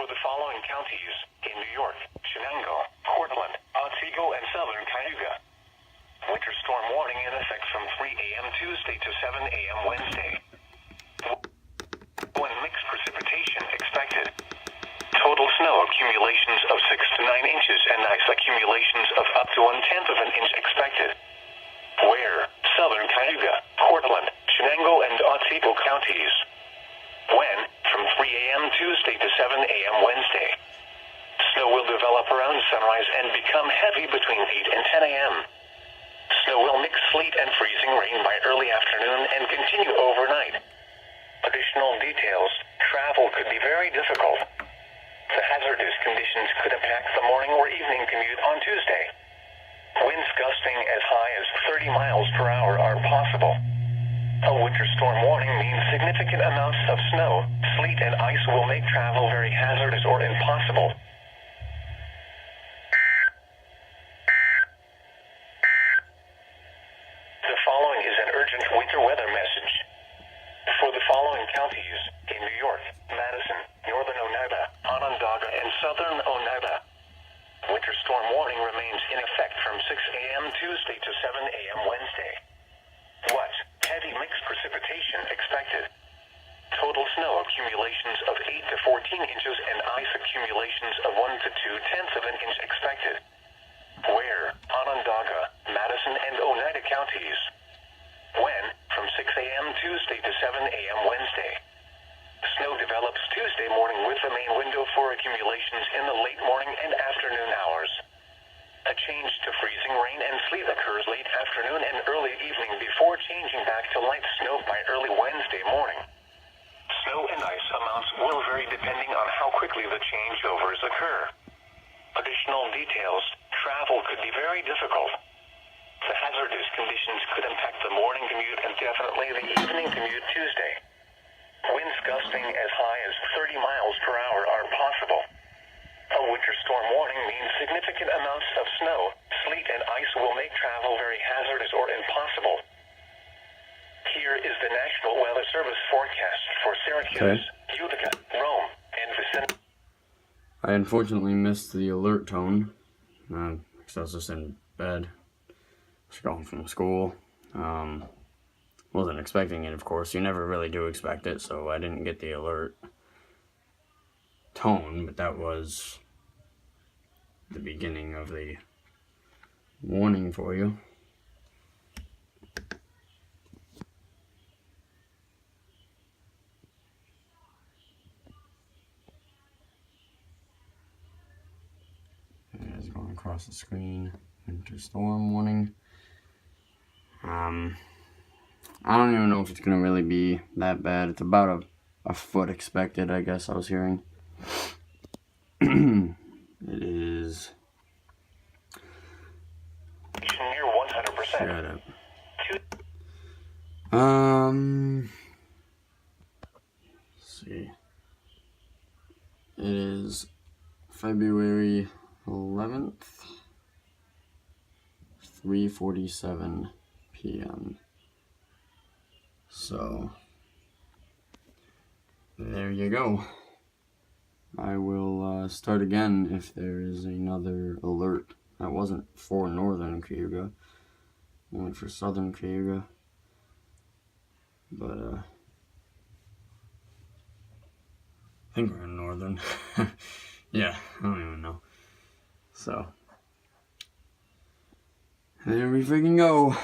the following counties in New York: Shenango, Cortland, Otsego, and southern Cayuga. Winter storm warning in effect from 3 a.m. Tuesday to 7 a.m. Wednesday. When mixed precipitation expected. Total snow accumulations of 6 to 9 inches and ice accumulations of up to 1/10 of an inch expected. Where? Southern Cayuga, Cortland, Shenango, and Otsego counties. When? From 3 a.m. Tuesday to 7 a.m. Wednesday. Snow will develop around sunrise and become heavy between 8 and 10 a.m. Snow will mix sleet and freezing rain by early afternoon and continue overnight. Additional details: travel could be very difficult. The hazardous conditions could impact the morning or evening commute on Tuesday. Winds gusting as high as 30 miles per hour are possible. A winter storm warning means significant amounts of snow, sleet, and ice will make travel very hazardous or impossible. The following is an urgent winter weather message. For the following counties in New York: Madison, northern Oneida, Onondaga, and southern Oneida. Winter storm warning remains in effect from 6 a.m. Tuesday to 7 a.m. Wednesday. What? Heavy mixed precipitation expected. Total snow accumulations of 8 to 14 inches and ice accumulations of 1 to 2/10 of an inch expected. Where? Onondaga, Madison, and Oneida counties. When? From 6 a.m. Tuesday to 7 a.m. Wednesday. Snow develops Tuesday morning with the main window for accumulations in the late morning and afternoon hours. A change to freezing rain and sleet occurs late afternoon and early evening before changing back to light snow by early Wednesday morning. Snow and ice amounts will vary depending on how quickly the changeovers occur. Additional details: travel could be very difficult. The hazardous conditions could impact the morning commute and definitely the evening commute Tuesday. Winds gusting as high as 30 miles per hour are possible. A winter storm warning means significant amounts of snow, sleet, and ice will make travel very hazardous or impossible. Here is the National Weather Service forecast for Syracuse, Utica, Rome, and vicinity. I unfortunately missed the alert tone because I was just in bed, just going from school. Wasn't expecting it, of course. You never really do expect it, so I didn't get the alert tone, but that was the beginning of the warning for you. It's going across the screen. Winter storm warning. I don't even know if it's gonna really be that bad. It's about a foot expected, I guess I was hearing. It is. Near 100%. Shut up. Let's see. It is February 11th, 3:47 p.m. So, there you go. I will start again if there is another alert. That wasn't for northern Cayuga, only for southern Cayuga. But, I think we're in northern. Yeah, I don't even know. So, there we freaking go.